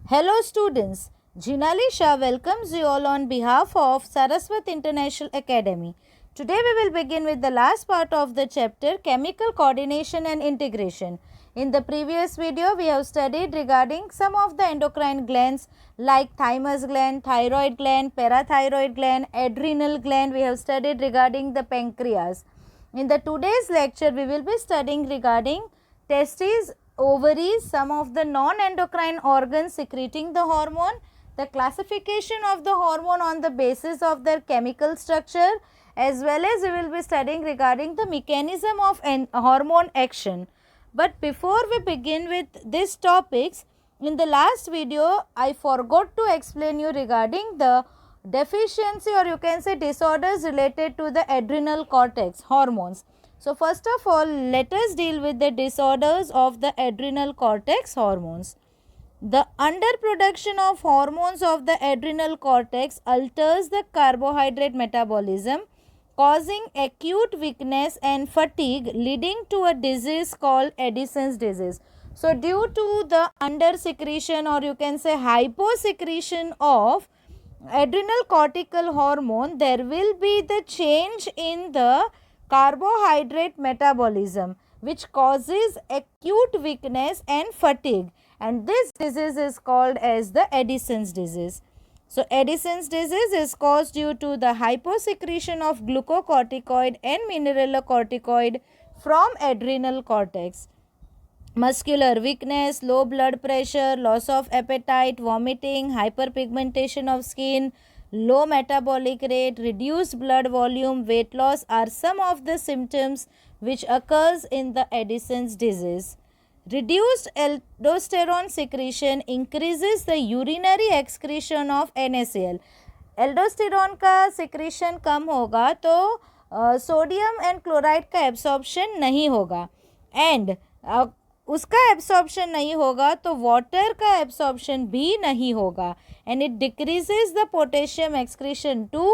Hello students, Jinali Shah welcomes you all on behalf of Saraswat International Academy. Today we will begin with the last part of the chapter Chemical Coordination and Integration. In the previous video we have studied regarding some of the endocrine glands like thymus gland, thyroid gland, parathyroid gland, adrenal gland. We have studied regarding the pancreas. In the today's lecture we will be studying regarding testes, ovaries, some of the non-endocrine organs secreting the hormone, the classification of the hormone on the basis of their chemical structure, as well as we will be studying regarding the mechanism of hormone action. But before we begin with these topics, in the last video I forgot to explain you regarding the deficiency, or you can say disorders related to the adrenal cortex hormones. So first of all, let us deal with the disorders of the adrenal cortex hormones. The underproduction of hormones of the adrenal cortex alters the carbohydrate metabolism, causing acute weakness and fatigue, leading to a disease called Addison's disease. So due to the undersecretion, or you can say hyposecretion of adrenal cortical hormone, there will be the change in the carbohydrate metabolism, which causes acute weakness and fatigue, and this disease is called as the Addison's disease. So Addison's disease is caused due to the hyposecretion of glucocorticoid and mineralocorticoid from adrenal cortex. Muscular weakness, low blood pressure, loss of appetite, vomiting, hyperpigmentation of skin, low metabolic rate, reduced blood volume, weight loss are some of the symptoms which occurs in the Addison's disease. Reduced aldosterone secretion increases the urinary excretion of NaCl. Aldosterone का secretion कम होगा तो sodium and chloride का absorption नहीं होगा, and उसका absorption नहीं होगा तो वाटर का एब्सॉर्प्शन भी नहीं होगा, and it decreases the potassium excretion too,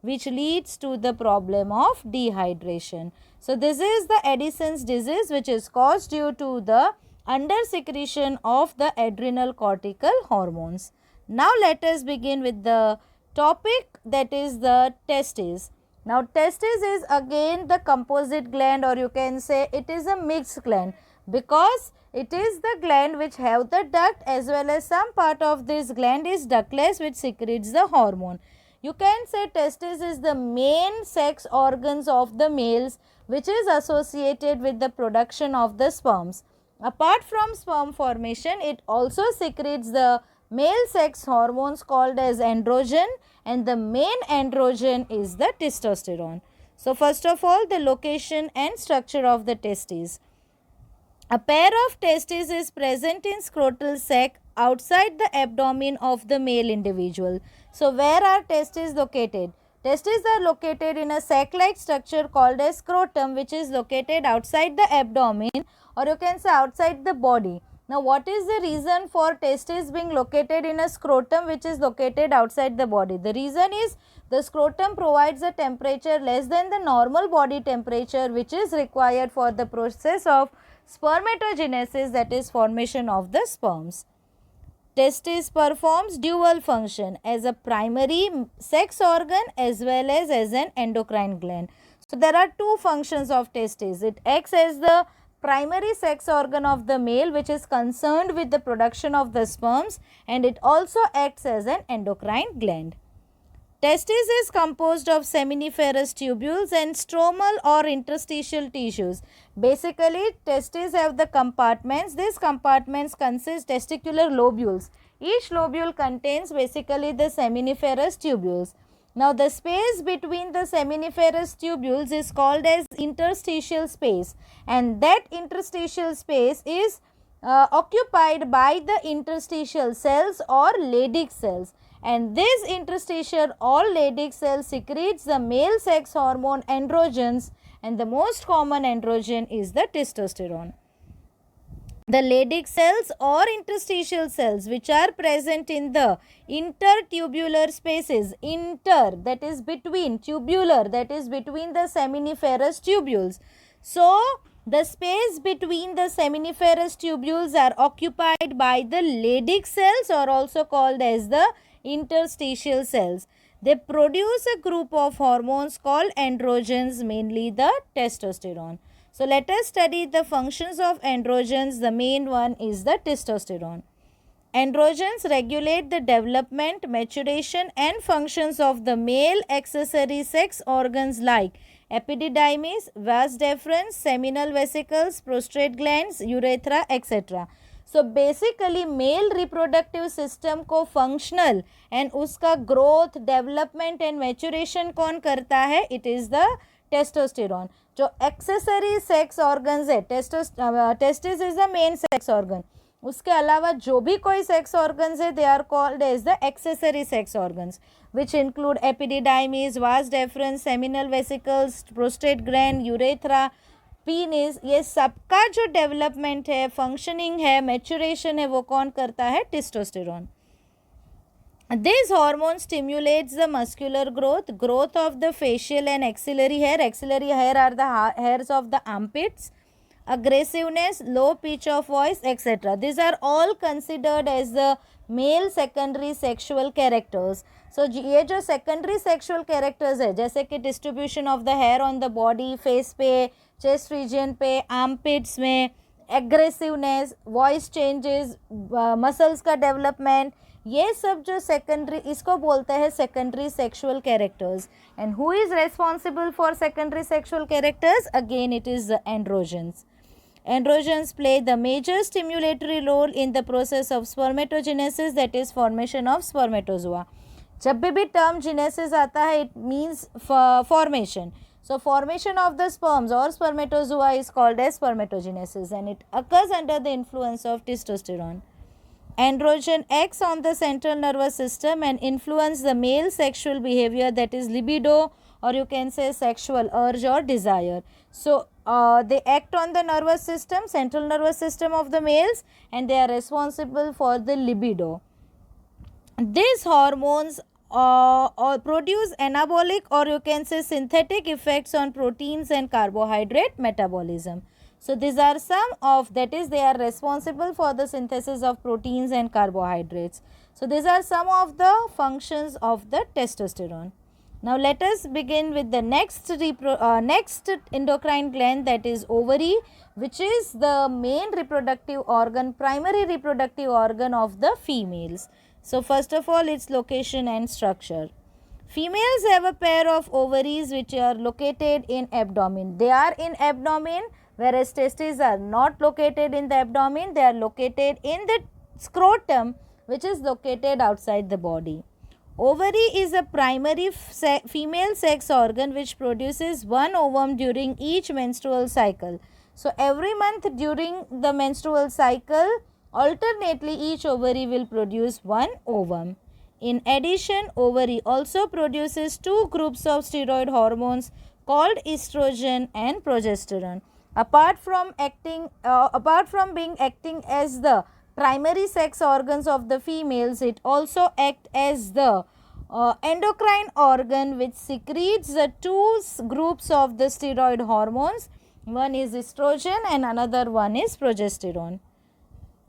which leads to the problem of dehydration. So this is the Addison's disease, which is caused due to the undersecretion of the adrenal cortical hormones. Now let us begin with the topic, that is the testes. Now testes is again the composite gland, or you can say it is a mixed gland, because it is the gland which have the duct, as well as some part of this gland is ductless, which secretes the hormone. You can say testes is the main sex organs of the males, which is associated with the production of the sperms. Apart from sperm formation, it also secretes the male sex hormones called as androgen, and the main androgen is the testosterone. So first of all, the location and structure of the testes. A pair of testes is present in scrotal sac outside the abdomen of the male individual. So where are testes located? Testes are located in a sac-like structure called as scrotum, which is located outside the abdomen, or you can say outside the body. Now what is the reason for testes being located in a scrotum which is located outside the body? The reason is the scrotum provides a temperature less than the normal body temperature, which is required for the process of spermatogenesis, that is formation of the sperms. Testis performs dual function as a primary sex organ as well as an endocrine gland. So there are two functions of testis. It acts as the primary sex organ of the male, which is concerned with the production of the sperms, and it also acts as an endocrine gland. Testis is composed of seminiferous tubules and stromal or interstitial tissues. Basically, testes have the compartments. These compartments consist testicular lobules. Each lobule contains basically the seminiferous tubules. Now, the space between the seminiferous tubules is called as interstitial space, and that interstitial space is occupied by the interstitial cells or Leydig cells, and this interstitial or Leydig cell secretes the male sex hormone androgens, and the most common androgen is the testosterone. The Leydig cells or interstitial cells which are present in the intertubular spaces, that is between, tubular that is between the seminiferous tubules. So The space between the seminiferous tubules are occupied by the Leydig cells, or also called as the interstitial cells. They produce a group of hormones called androgens, mainly the testosterone. So let us study the functions of androgens. The main one is the testosterone. Androgens regulate the development, maturation and functions of the male accessory sex organs like epididymis, vas deferens, seminal vesicles, prostate glands, urethra, etc. So basically male reproductive system को functional and उसका growth, development and maturation कौन करता है? It is the testosterone. जो accessory sex organs है, testis is the main sex organ. उसके अलावा जो भी कोई सेक्स ऑर्गन्स है they are called as the accessory sex organs which include epididymis, vas deferens, seminal vesicles, prostate gland, urethra, penis, ये सबका जो डेवलपमेंट है, फंक्शनिंग है, मैच्योरेशन है, वो कौन करता है? Testosterone. This hormone stimulates the muscular growth of the facial and axillary hair. Axillary hair are the hairs of the armpits. Aggressiveness, low pitch of voice, etc. These are all considered as the male secondary sexual characters. So ये जो secondary sexual characters है, जैसे कि distribution of the hair on the body, face पे, chest region पे, armpits में, aggressiveness, voice changes, muscles का development, ये सब जो सेकेंडरी, इसको बोलते हैं secondary sexual characters. And who is responsible for secondary sexual characters? Again it is the androgens. Androgens play the major stimulatory role in the process of spermatogenesis, that is formation of spermatozoa. जब भी term genesis आता है it means formation. So formation of the sperms or spermatozoa is called as spermatogenesis and it occurs under the influence of testosterone. Androgen acts on the central nervous system and influence the male sexual behavior, that is libido, or you can say sexual urge or desire. So they act on the nervous system, central nervous system of the males, and they are responsible for the libido. These hormones produce anabolic, or you can say synthetic effects on proteins and carbohydrate metabolism. So these are some of, that is, they are responsible for the synthesis of proteins and carbohydrates. So these are some of the functions of the testosterone. Now let us begin with the next endocrine gland, that is ovary, which is the main reproductive organ, primary reproductive organ of the females. So first of all, its location and structure. Females have a pair of ovaries which are located in abdomen. They are in abdomen, whereas testes are not located in the abdomen. They are located in the scrotum, which is located outside the body. Ovary is a primary female sex organ which produces one ovum during each menstrual cycle. So every month during the menstrual cycle, alternately each ovary will produce one ovum. In addition, ovary also produces two groups of steroid hormones called estrogen and progesterone. Apart from being acting as the primary sex organs of the females, it also acts as the endocrine organ which secretes the two groups of the steroid hormones. One is estrogen and another one is progesterone.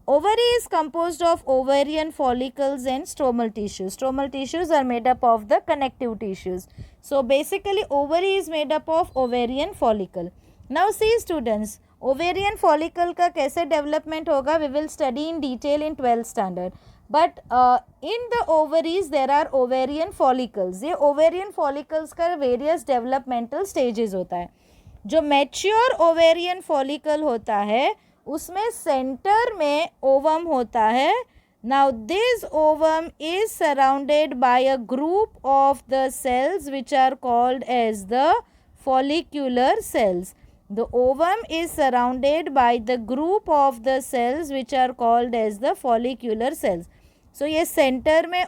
Ovary is composed of ovarian follicles and stromal tissues. Stromal tissues are made up of the connective tissues. So basically ovary is made up of ovarian follicle. Now see students, ovarian follicle का कैसे development होगा, we will study in detail in 12th standard. But in the ovaries there are ovarian follicles. ये ovarian follicles का various developmental stages होता है. जो mature ovarian follicle होता है उसमें सेंटर में ओवम होता है. Now this ovum is surrounded by a group of the cells which are called as the follicular cells. The ovum is surrounded by the group of the cells which are called as the follicular cells. So ये centre में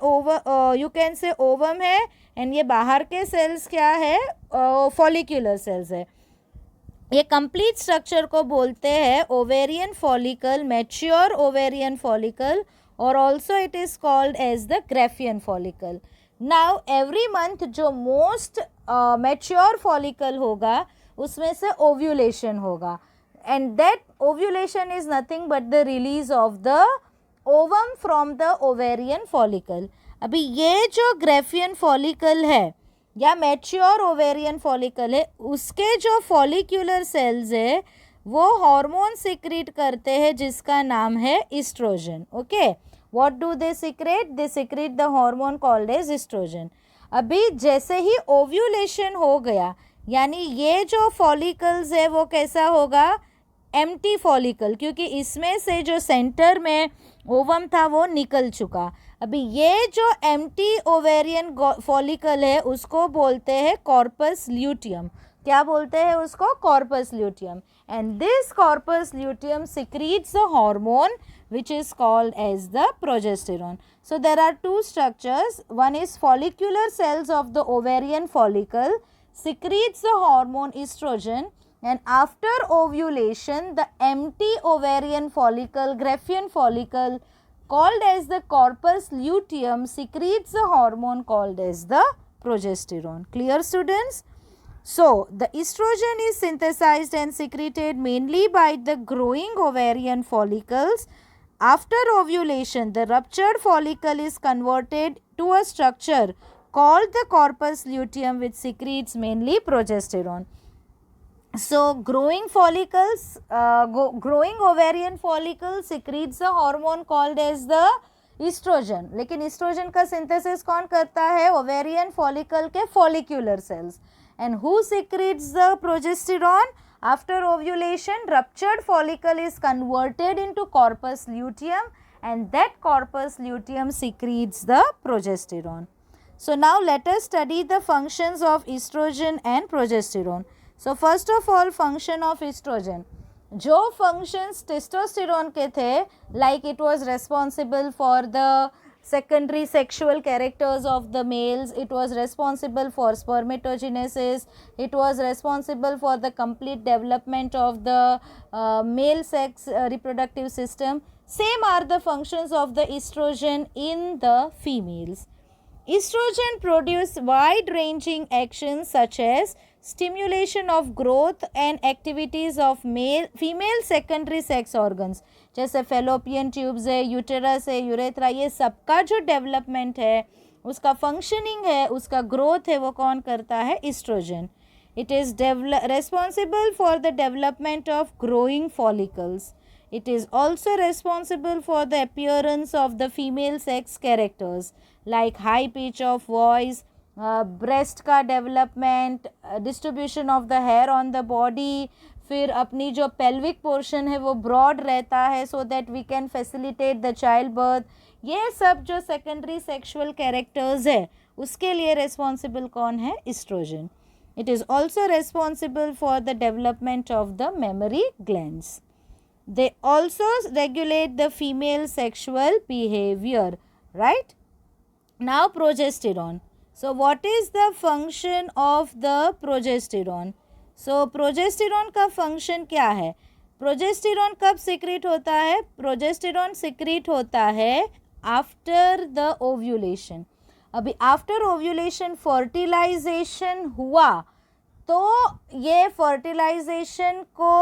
you can say ovum है and ये बाहर के cells क्या है? follicular cells है. ये कंप्लीट स्ट्रक्चर को बोलते हैं ovarian follicle, mature ovarian follicle, और also it is called as the Graafian follicle. Now every month जो मोस्ट मैच्योर फॉलिकल होगा उसमें से ओव्यूलेशन होगा. and that ovulation is nothing but the release of the ovum from the ovarian follicle. अभी ये जो Graafian follicle है या मैच्योर ओवेरियन फॉलिकल है, उसके जो फॉलिक्यूलर सेल्स है वो हार्मोन सिक्रीट करते हैं जिसका नाम है oestrogen. Okay, what do they secrete? They secrete the hormone called as oestrogen. अभी जैसे ही ओव्यूलेशन हो गया, यानी ये जो फॉलिकल्स है वो कैसा होगा? एम्प्टी फॉलिकल, क्योंकि इसमें से जो सेंटर में ओवम था वो निकल चुका. अभी ये जो एम्प्टी ओवेरियन फॉलिकल है उसको बोलते हैं कॉर्पस ल्यूटियम. क्या बोलते हैं उसको? Corpus luteum. And this corpus luteum secretes the hormone which is called as the progesterone. So there are two structures. One is follicular cells of the ovarian follicle secretes the hormone estrogen, and after ovulation the empty ovarian follicle, Graafian follicle called as the corpus luteum secretes the hormone called as the progesterone. Clear, students? So the estrogen is synthesized and secreted mainly by the growing ovarian follicles. After ovulation, the ruptured follicle is converted to a structure called the corpus luteum, which secretes mainly progesterone. So growing follicles, growing ovarian follicle secretes the hormone called as the estrogen. लेकिन estrogen का synthesis कौन करता है? ovarian follicle के follicular cells. And who secretes the progesterone? After ovulation, ruptured follicle is converted into corpus luteum, and that corpus luteum secretes the progesterone. So now let us study the functions of estrogen and progesterone. So first of all, function of estrogen. जो functions testosterone के थे, like it was responsible for the secondary sexual characters of the males, it was responsible for spermatogenesis, it was responsible for the complete development of the male sex reproductive system. Same are the functions of the estrogen in the females. Estrogen produce wide ranging actions such as stimulation of growth and activities of female secondary sex organs, जैसे fallopian tubes है, uterus है, urethra, ये सबका जो development है, उसका functioning है, उसका ग्रोथ है, वो कौन करता है? Oestrogen. It is responsible for the development of growing follicles. It is also responsible for the appearance of the female sex characters like high pitch of voice, breast का development, distribution of the hair on the body, फिर अपनी जो pelvic portion है वो broad रहता है so that we can facilitate the childbirth. ये सब जो secondary sexual characters है उसके लिए responsible कौन है? Estrogen. It is also responsible for the development of the mammary glands. They also regulate the female sexual behavior, right? Now progesterone. So what is the function of the progesterone? So progesterone का function क्या है? Progesterone कब secrete होता है? Progesterone secrete होता है after the ovulation. अभी after ovulation fertilization हुआ तो ये fertilization को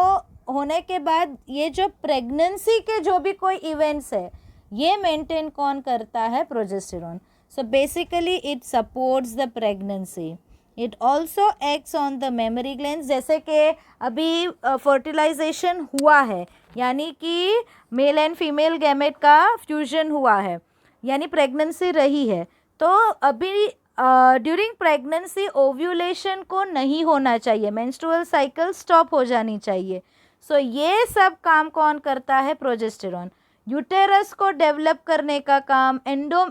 होने के बाद ये जो प्रेगनेंसी के जो भी कोई इवेंट्स है ये मेंटेन कौन करता है? Progesterone. So basically it supports the pregnancy. It also acts on the mammary glands. जैसे कि अभी फर्टिलाइजेशन हुआ है यानी कि मेल एंड फीमेल गैमेट का फ्यूजन हुआ है यानी प्रेगनेंसी रही है, तो अभी ड्यूरिंग प्रेगनेंसी ओव्यूलेशन को नहीं होना चाहिए, मेंस्ट्रुअल साइकिल स्टॉप हो जानी चाहिए. सो ये सब काम कौन करता है? प्रोजेस्टेरोन. यूटेरस को डेवलप करने का काम,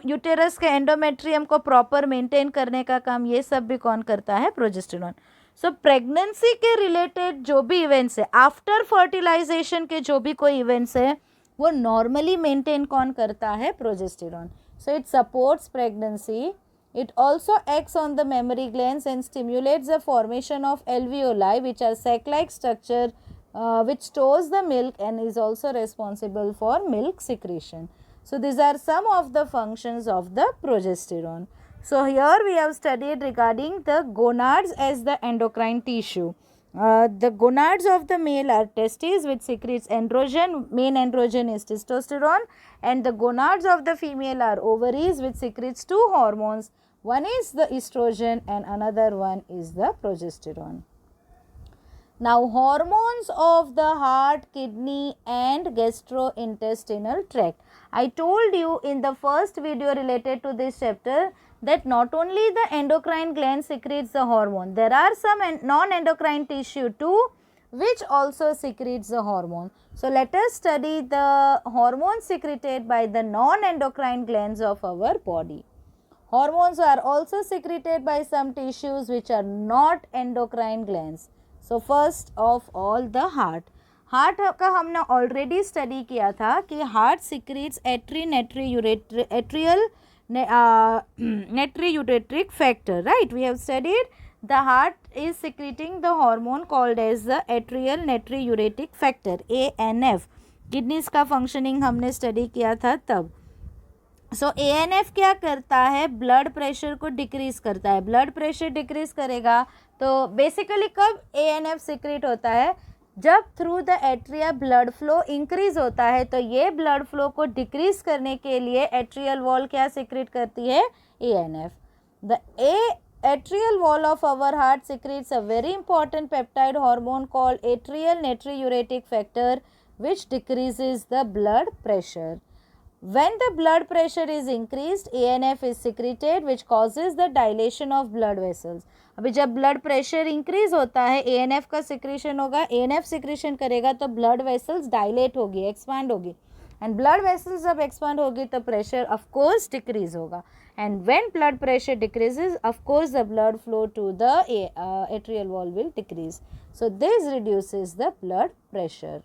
यूटेरस के एंडोमेट्रियम को प्रॉपर मेंटेन करने का काम, ये सब भी कौन करता है? प्रोजेस्टेरोन. सो प्रेगनेंसी के रिलेटेड जो भी इवेंट्स है, आफ्टर फर्टिलाइजेशन के जो भी कोई इवेंट्स है, वो नॉर्मली मेंटेन कौन करता है? Progesterone. So it supports pregnancy. It also acts on the mammary glands and stimulates the formation of alveoli, which are sac-like structure which stores the milk and is also responsible for milk secretion. So these are some of the functions of the progesterone. So here we have studied regarding the gonads as the endocrine tissue. The gonads of the male are testes, which secretes androgen. Main androgen is testosterone. And the gonads of the female are ovaries, which secretes two hormones. One is the estrogen and another one is the progesterone. Now, hormones of the heart, kidney and gastrointestinal tract. I told you in the first video related to this chapter that not only the endocrine gland secretes the hormone, there are some non-endocrine tissue too which also secretes the hormone. So, let us study the hormones secreted by the non-endocrine glands of our body. Hormones are also secreted by some tissues which are not endocrine glands. So first of all the heart. Heart का हमने already study किया था कि heart secretes atrial natriuretic factor, right? We have studied the heart is secreting the hormone called as the atrial natriuretic factor, ANF. Kidneys का functioning हमने study किया था तब. सो ANF क्या करता है? ब्लड प्रेशर को डिक्रीज करता है. ब्लड प्रेशर डिक्रीज करेगा तो बेसिकली कब ANF सिक्रेट होता है? जब through the atria blood flow increase होता है. तो ये ब्लड फ्लो को डिक्रीज करने के लिए एट्रियल वॉल क्या सिक्रेट करती है? ANF. The atrial wall of our heart secretes a very important peptide hormone called atrial natriuretic factor, which decreases the blood pressure. When the blood pressure is increased, ANF is secreted, which causes the dilation of blood vessels. अभी जब blood pressure increase होता है ANF का secretion होगा. ANF secretion करेगा तो blood vessels dilate होगी, expand होगी. एंड ब्लड वेसल्स जब एक्सपांड होगी तो प्रेशर ऑफ कोर्स डिक्रीज होगा. And when blood pressure decreases, of course the blood flow to the atrial wall will decrease. So this reduces the blood pressure.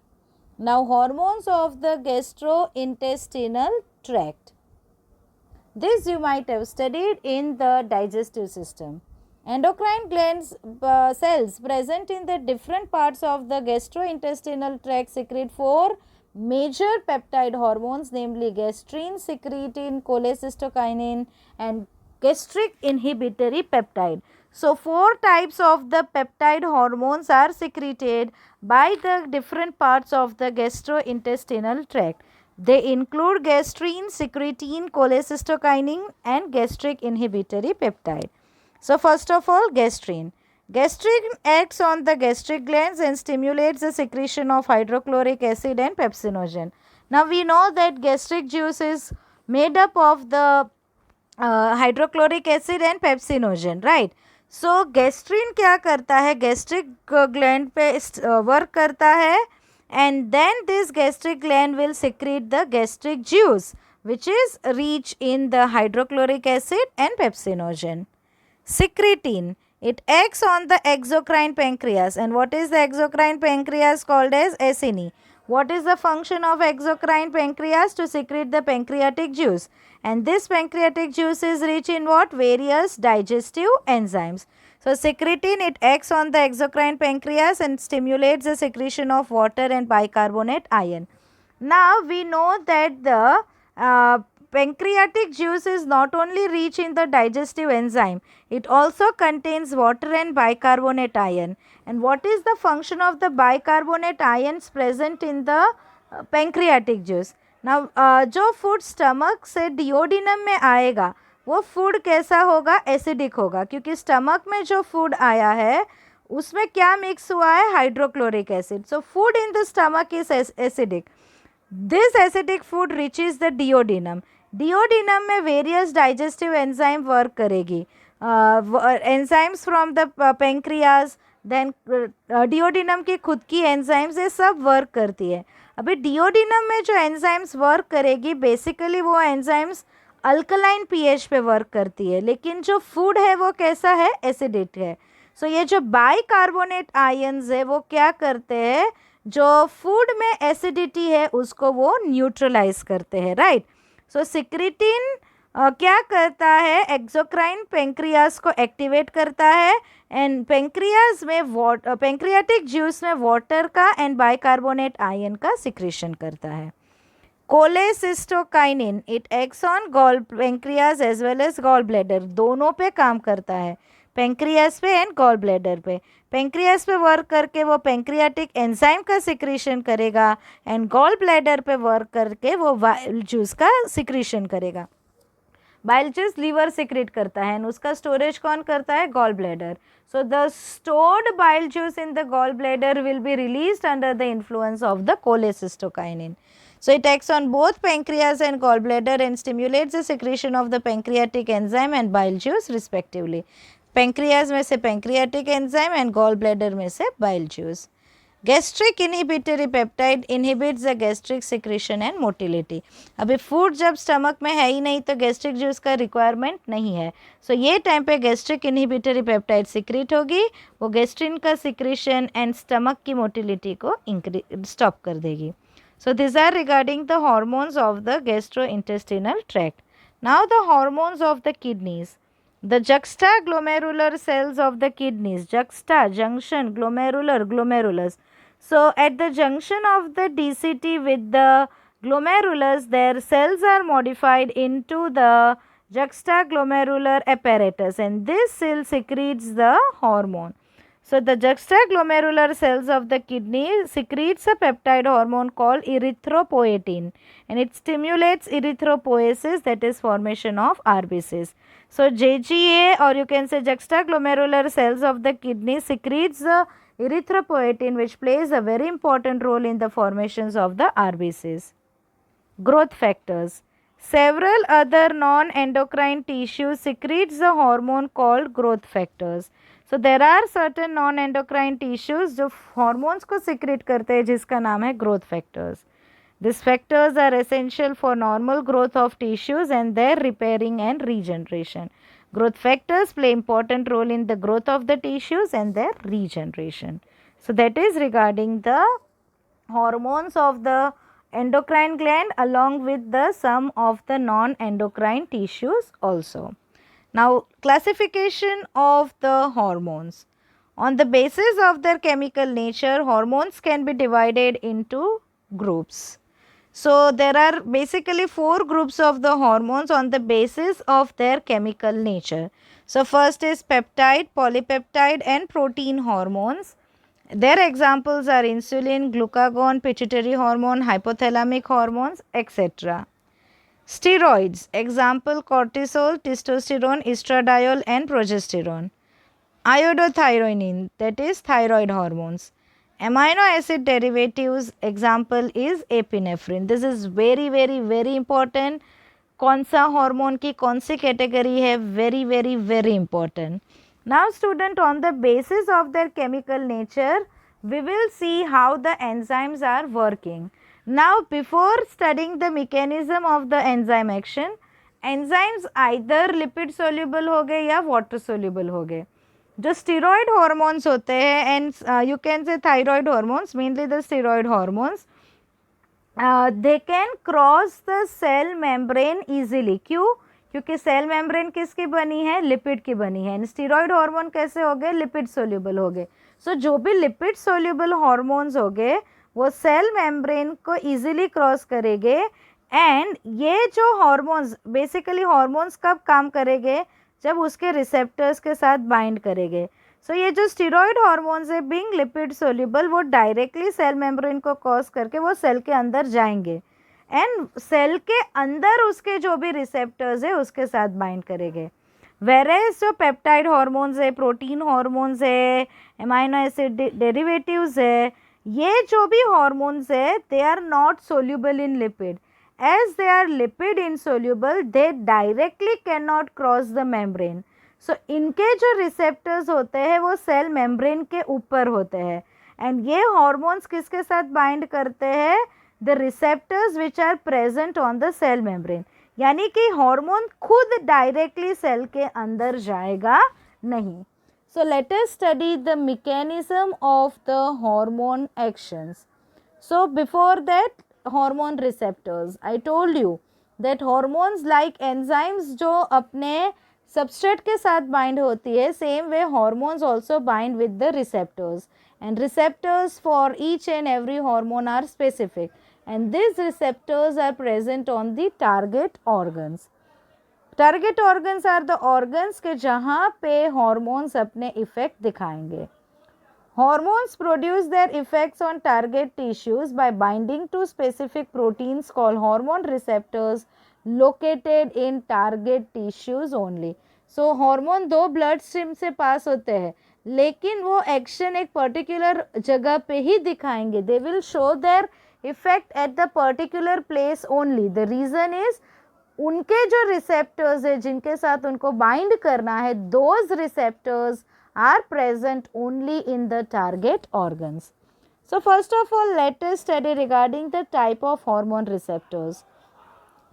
Now, hormones of the gastrointestinal tract. This you might have studied in the digestive system. Endocrine glands cells present in the different parts of the gastrointestinal tract secrete four major peptide hormones, namely gastrin, secretin, cholecystokinin and gastric inhibitory peptide. So, four types of the peptide hormones are secreted by the different parts of the gastrointestinal tract. They include gastrin, secretin, cholecystokinin and gastric inhibitory peptide. So, first of all, gastrin. Gastrin acts on the gastric glands and stimulates the secretion of hydrochloric acid and pepsinogen. Now, we know that gastric juice is made up of the hydrochloric acid and pepsinogen, right? So gastrin क्या करता है? Gastric gland पे work करता है and then this gastric gland will secrete the gastric juice which is rich in the hydrochloric acid and pepsinogen. Secretin, it acts on the exocrine pancreas. And what is the exocrine pancreas? Called as acini. What is the function of exocrine pancreas? To secrete the pancreatic juice. And this pancreatic juice is rich in what? Various digestive enzymes. So, secretin, it acts on the exocrine pancreas and stimulates the secretion of water and bicarbonate ion. Now, we know that the pancreatic juice is not only rich in the digestive enzyme, it also contains water and bicarbonate ion. And what is the function of the bicarbonate ions present in the pancreatic juice? Now, जो food stomach से duodenum में आएगा वो food कैसा होगा? Acidic होगा, क्योंकि stomach में जो फूड आया है उसमें क्या मिक्स हुआ है? Hydrochloric acid. So food in the stomach is acidic. This acidic food reaches the duodenum. Duodenum में वेरियस डाइजेस्टिव एंजाइम वर्क करेगी. Enzymes from the pancreas, then duodenum की खुद की एंजाइम्स, ये सब वर्क करती है. अभी डिओडिनम में जो एंजाइम्स वर्क करेगी बेसिकली वो एंजाइम्स अल्कलाइन पीएच पे वर्क करती है, लेकिन जो फूड है वो कैसा है? एसिडिक है. सो ये जो बाइकार्बोनेट आयंस है वो क्या करते हैं? जो फूड में एसिडिटी है उसको वो न्यूट्रलाइज करते हैं, राइट. सो सिक्रेटिन क्या करता है? एक्सोक्राइन पेंक्रियाज को एक्टिवेट करता है एंड पेंक्रियाज में पेंक्रियाटिक जूस में वाटर का एंड बाइकार्बोनेट आयन का सिक्रेशन करता है. Cholecystokinin, it acts on gall pancreas as well as gall bladder, दोनों पे काम करता है. पेंक्रियास पे एंड गॉल ब्लैडर पे। पेंक्रियास पे वर्क करके वो पेंक्रियाटिक एंजाइम का सिक्रीशन करेगा एंड गॉल ब्लैडर पे वर्क करके वो बाइल जूस का सिक्रीशन करेगा। बाइल जूस लीवर सिक्रेट करता है एंड उसका स्टोरेज कौन करता है? Gall bladder. So the stored bile juice in the gallbladder will be released under the influence of the cholecystokinin. So it acts on both pancreas and gallbladder and stimulates the secretion of the pancreatic enzyme and bile juice respectively. Pancreas में से pancreatic enzyme and gallbladder में से bile juice. Gastric inhibitory peptide inhibits the gastric secretion and motility. अभी food जब stomach में है ही नहीं तो गैस्ट्रिक जूस का रिक्वायरमेंट नहीं है। सो ये टाइम पे गैस्ट्रिक इनहिबिटरी पेप्टाइड सिक्रेट होगी, वो गैस्ट्रिन का सिक्रेशन एंड स्टमक की मोटिलिटी को स्टॉप कर देगी। So this are regarding the hormones of the gastrointestinal tract. Now the hormones of the kidneys. The juxtaglomerular cells of the kidneys, juxta, junction, glomerular, glomerulus. So at the junction of the DCT with the glomerulus, their cells are modified into the juxtaglomerular apparatus and this cell secretes the hormone. So the juxtaglomerular cells of the kidney secretes a peptide hormone called erythropoietin and it stimulates erythropoiesis, that is formation of RBCs. So JGA, or you can say juxtaglomerular cells of the kidney, secretes the erythropoietin which plays a very important role in the formations of the RBCs. Growth factors. Several other non-endocrine tissues secretes the hormone called growth factors. So there are certain non-endocrine tissues जो hormones को secrete करते हैं जिसका नाम है growth factors. These factors are essential for normal growth of tissues and their repairing and regeneration. Growth factors play important role in the growth of the tissues and their regeneration. So that is regarding the hormones of the endocrine gland along with the some of the non-endocrine tissues also. Now classification of the hormones. On the basis of their chemical nature, hormones can be divided into groups. So there are basically 4 groups of the hormones on the basis of their chemical nature. So first is peptide, polypeptide and protein hormones. Their examples are insulin, glucagon, pituitary hormone, hypothalamic hormones, etc. Steroids, example cortisol, testosterone, estradiol and progesterone. Iodothyronine, that is thyroid hormones. Amino acid derivatives, example is epinephrine. This is very important. कौन सा hormone की कौन सी category है, very important. Now student, on the basis of their chemical nature, we will see how the enzymes are working. Now before studying the mechanism of the enzyme action, enzymes either lipid soluble हो गए या water soluble हो गए. जो steroid hormones होते हैं and you can say thyroid hormones, mainly the steroid hormones, they can cross the cell membrane easily. क्यों? क्योंकि सेल मेम्ब्रेन किसकी बनी है? लिपिड की बनी है. एंड स्टीरॉयड हार्मोन कैसे हो गए? लिपिड सोल्यूबल हो गए. सो जो भी लिपिड सोल्यूबल हार्मोन्स हो गए वो सेल मेम्ब्रेन को इजीली क्रॉस करेंगे. एंड ये जो हार्मोन्स, बेसिकली हार्मोन्स कब काम करेंगे? जब उसके रिसेप्टर्स के साथ बाइंड करेंगे. सो ये जो स्टीरॉयड हार्मोन्स है बीइंग लिपिड सोल्यूबल, वो डायरेक्टली सेल मेम्ब्रेन को क्रॉस करके वो सेल के अंदर जाएंगे एंड सेल के अंदर उसके जो भी रिसेप्टर्स है उसके साथ बाइंड करेंगे. वेरेस जो पेप्टाइड हार्मोन्स है, प्रोटीन हार्मोन्स है, एमाइनो एसिड डेरिवेटिव्स है, ये जो भी हार्मोन्स है they are not soluble in lipid. As they are lipid insoluble, they directly cannot cross the membrane. So इनके जो receptors होते हैं वो सेल मेम्ब्रेन के ऊपर होते हैं एंड ये हॉर्मोन्स किसके साथ बाइंड करते हैं? The receptors which are present on the cell membrane. यानी कि हार्मोन खुद डायरेक्टली सेल के अंदर जाएगा नहीं. So let us study the mechanism of the hormone actions. So before that, hormone receptors, I told you that hormones like enzymes जो अपने substrate के साथ bind होती है, same way hormones also bind with the receptors and receptors for each and every hormone are specific and these receptors are present on the target organs. Target organs are the organs के जहाँ पे hormones अपने effect दिखाएंगे. Hormones produce their effects on target tissues by binding to specific proteins called hormone receptors located in target tissues only. So hormone दो blood stream से पास होते हैं, लेकिन वो एक्शन एक पर्टिकुलर जगह पे ही दिखाएंगे. They will show their effect at the particular place only. The reason is उनके जो रिसेप्टर्स है जिनके साथ उनको बाइंड करना है, those receptors are present only in the target organs. So first of all, let us study regarding the type of hormone receptors.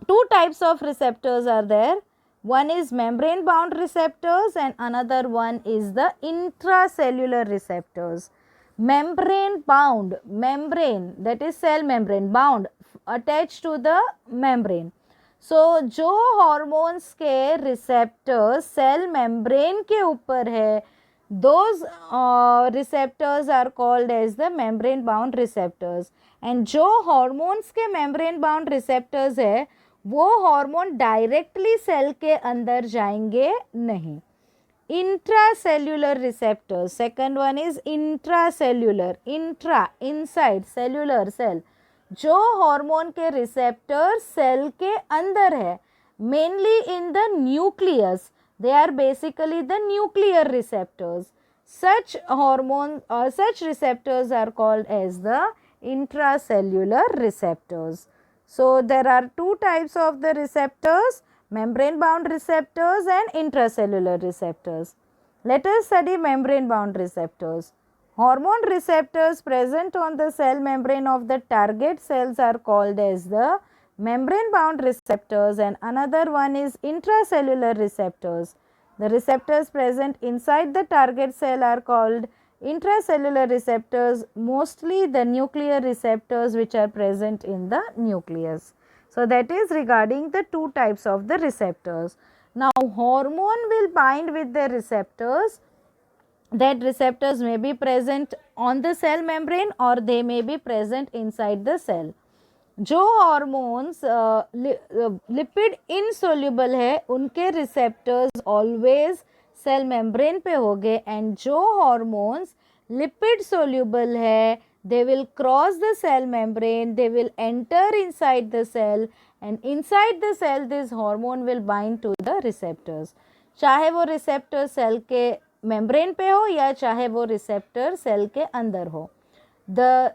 Two types of receptors are there. One is membrane bound receptors and another one is the intracellular receptors. Membrane bound, membrane, that is cell membrane bound, attached to the membrane. So जो hormones के receptors cell membrane के ऊपर है, those receptors are called as the membrane bound receptors. and जो hormones के membrane bound receptors है, वो hormone directly cell के अंदर जाएंगे नहीं. Intracellular receptors, second one is intracellular, intra, inside, cellular, cell. जो hormone के receptors cell के अंदर है, mainly in the nucleus. They are basically the nuclear receptors. Such receptors are called as the intracellular receptors. So there are two types of the receptors, membrane bound receptors and intracellular receptors. Let us study membrane bound receptors. Hormone receptors present on the cell membrane of the target cells are called as the membrane bound receptors, and another one is intracellular receptors. The receptors present inside the target cell are called intracellular receptors, mostly the nuclear receptors which are present in the nucleus. So that is regarding the two types of the receptors. Now hormone will bind with the receptors. That receptors may be present on the cell membrane or they may be present inside the cell. जो hormones lipid insoluble है, उनके receptors always sell membrane पे होंगे. And जो hormones lipid soluble है, they will cross the cell membrane, they will enter inside the cell, and inside the cell this hormone will bind to the receptors. चाहे वो receptor cell के membrane पे हो या चाहे वो रिसेप्टर सेल के अंदर हो. The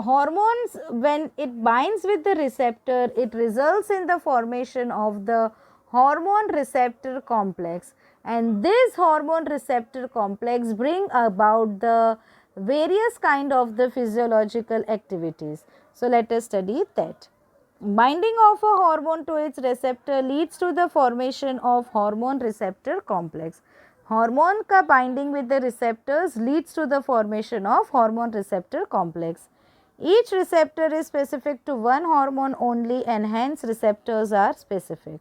hormones, when it binds with the receptor, it results in the formation of the hormone receptor complex, and this hormone receptor complex bring about the various kind of the physiological activities. So let us study that. Binding of a hormone to its receptor leads to the formation of hormone receptor complex. Hormone का binding with the receptors leads to the formation of hormone receptor complex. Each receptor is specific to one hormone only and hence receptors are specific.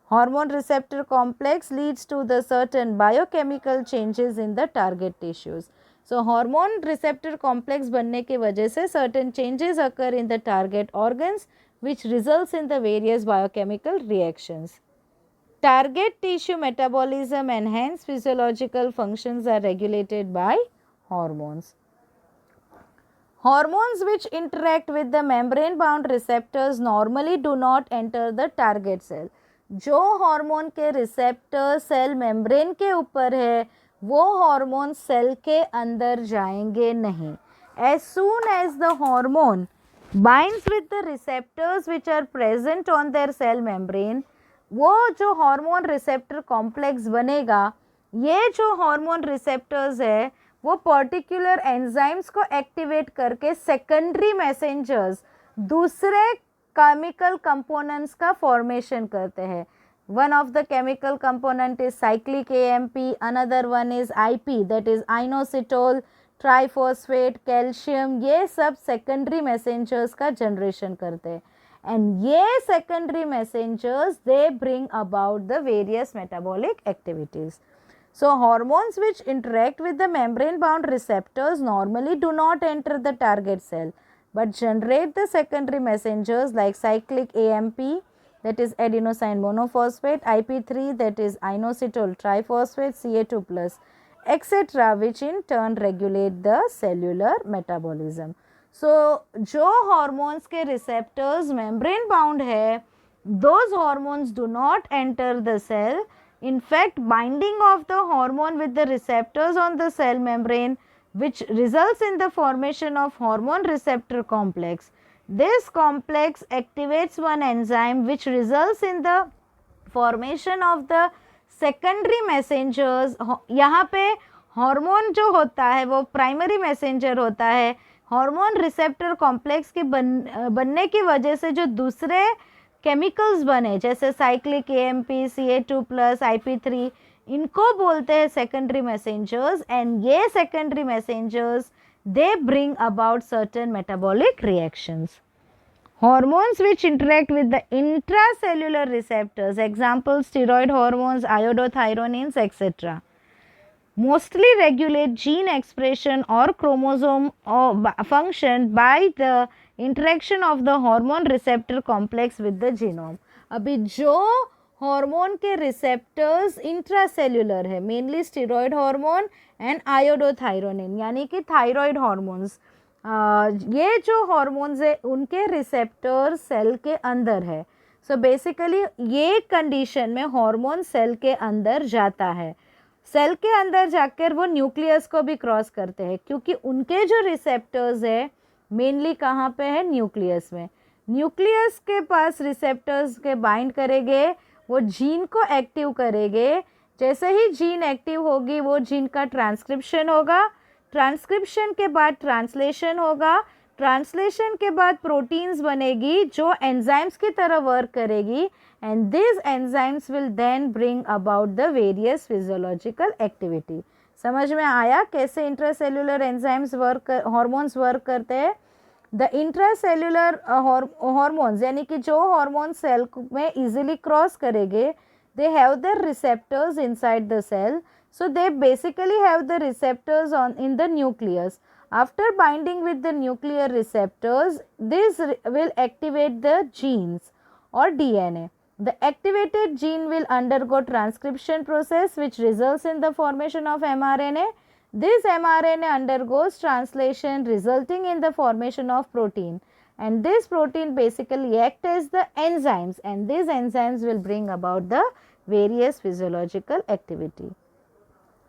Hormone receptor complex leads to the certain biochemical changes in the target tissues. So hormone receptor complex बनने की वजह से certain changes occur in the target organs which results in the various biochemical reactions. Target tissue metabolism and hence physiological functions are regulated by hormones. Hormones which interact with the membrane bound receptors normally do not enter the target cell. जो hormone के receptor cell membrane के ऊपर है, वो hormone cell के अंदर जाएंगे नहीं. As soon as the hormone binds with the receptors which are present on their cell membrane, वो जो हार्मोन रिसेप्टर कॉम्प्लेक्स बनेगा, ये जो हार्मोन रिसेप्टर्स है वो पर्टिकुलर एंजाइम्स को एक्टिवेट करके सेकेंडरी मैसेंजर्स दूसरे केमिकल कंपोनेंट्स का फॉर्मेशन करते हैं. One of the chemical component is cyclic AMP, another one is IP, that is inositol, triphosphate, calcium. ये सब सेकेंडरी मैसेंजर्स का जनरेशन करते हैं. And ये secondary messengers, they bring about the various metabolic activities. So hormones which interact with the membrane bound receptors normally do not enter the target cell but generate the secondary messengers like cyclic AMP, that is adenosine monophosphate, IP3 that is inositol triphosphate, Ca2 plus, etc., which in turn regulate the cellular metabolism. So जो hormones के receptors membrane bound है, those hormones do not enter the cell. In fact, binding of the hormone with the receptors on the cell membrane, which results in the formation of hormone receptor complex. This complex activates one enzyme which results in the formation of the secondary messengers. यहाँ पे hormone जो होता है वो primary messenger होता है. Hormone receptor complex के बनने की वजह से जो दूसरे केमिकल्स बने जैसे cyclic AMP, Ca2 plus, IP3, इनको बोलते हैं सेकेंडरी मैसेंजर्स. एंड ये secondary messengers they bring about certain metabolic reactions. Hormones which interact with the intracellular receptors, example steroid hormones, iodothyronins, etc., mostly regulate gene expression or chromosome function by the interaction of the hormone receptor complex with the genome. अभी जो hormone के receptors intracellular है, mainly steroid hormone and iodothyronine यानी कि thyroid hormones, ये जो hormones है उनके रिसेप्टर सेल के अंदर है. सो बेसिकली ये कंडीशन में हार्मोन सेल के अंदर जाता है. सेल के अंदर जाकर वो न्यूक्लियस को भी क्रॉस करते हैं क्योंकि उनके जो रिसेप्टर्स है मेनली कहाँ पे है, न्यूक्लियस में. न्यूक्लियस के पास रिसेप्टर्स के बाइंड करेंगे, वो जीन को एक्टिव करेंगे. जैसे ही जीन एक्टिव होगी वो जीन का ट्रांसक्रिप्शन होगा, ट्रांसक्रिप्शन के बाद ट्रांसलेशन होगा, ट्रांसलेशन के बाद प्रोटीन्स बनेगी जो एंजाइम्स की तरह वर्क करेगी. And this enzymes will then bring about the various physiological activity. समझ में आया कैसे intracellular enzymes work, hormones work करते हैं. द इंट्रासेल्युलर हार्मोन्स यानी कि जो हार्मोन सेल में इजीली क्रॉस करेंगे, they have the receptors inside the cell. So they basically have the receptors in the nucleus. After binding with the nuclear receptors, this will activate the genes or DNA. The activated gene will undergo transcription process which results in the formation of mRNA. This mRNA undergoes translation resulting in the formation of protein. And this protein basically act as the enzymes, and these enzymes will bring about the various physiological activity.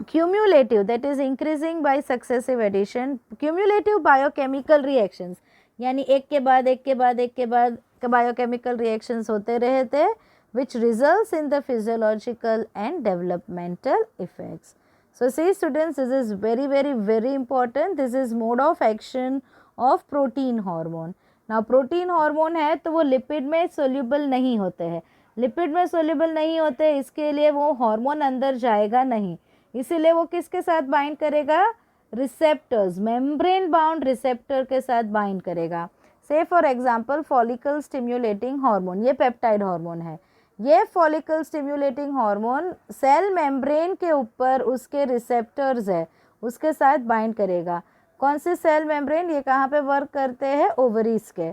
Cumulative, that is increasing by successive addition. Cumulative biochemical reactions यानी एक के बाद एक के बाद एक के बाद biochemical reactions होते रहते which results in the physiological and developmental effects. So see students, this is very important. This is mode of action of protein hormone. Now protein hormone है तो वो लिपिड में soluble नहीं होते हैं. लिपिड में soluble नहीं होते, इसके लिए वो हार्मोन अंदर जाएगा नहीं, इसीलिए वो किसके साथ बाइंड करेगा, रिसेप्टर्स, मेम्ब्रेन बाउंड रिसेप्टर के साथ बाइंड करेगा. Say for example follicle stimulating hormone, ये पेप्टाइड हार्मोन है. ये follicle stimulating hormone cell membrane के ऊपर उसके रिसेप्टर्स है उसके साथ बाइंड करेगा. कौन सी सेल मेम्ब्रेन, ये कहाँ पे वर्क करते हैं, ओवरीज के.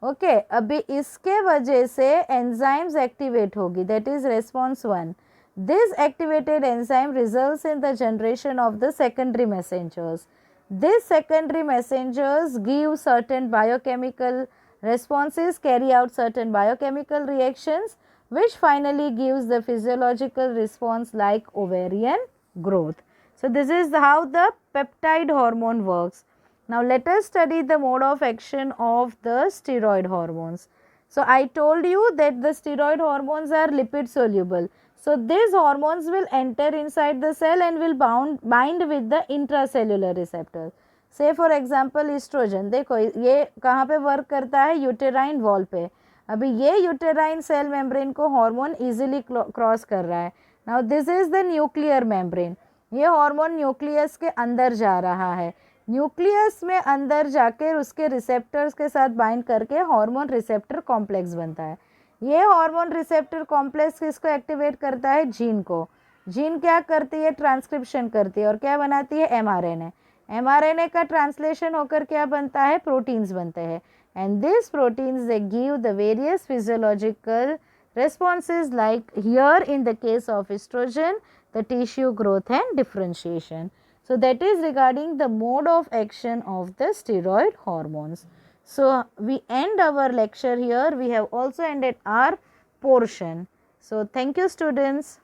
ओके अभी इसके वजह से एंजाइम्स एक्टिवेट होगी, that is response 1. This activated enzyme results in the generation of the secondary messengers. These secondary messengers give certain biochemical responses, carry out certain biochemical reactions, which finally gives the physiological response like ovarian growth. So this is how the peptide hormone works. Now let us study the mode of action of the steroid hormones. So I told you that the steroid hormones are lipid soluble. So these hormones will enter inside the cell and will bind with the intracellular receptors. Say for example estrogen, देखो ये कहाँ पे work करता है, uterine wall पे. अभी ये uterine cell membrane को हार्मोन इजीली क्रॉस कर रहा है. Now this is the nuclear membrane, ये हार्मोन न्यूक्लियस के अंदर जा रहा है. न्यूक्लियस में अंदर जाकर उसके रिसेप्टर्स के साथ बाइंड करके हार्मोन रिसेप्टर कॉम्प्लेक्स बनता है. ये हार्मोन रिसेप्टर कॉम्प्लेक्स किसको एक्टिवेट करता है, जीन को. जीन क्या करती है, ट्रांसक्रिप्शन करती है और क्या बनाती है, एमआरएनए. एमआरएनए का ट्रांसलेशन होकर क्या बनता है, प्रोटीन्स बनते हैं. And this proteins they give the various physiological Responses like here in the case of estrogen, the tissue growth and differentiation. So, that is regarding the mode of action of the steroid hormones. So, we end our lecture here. We have also ended our portion. So, thank you students.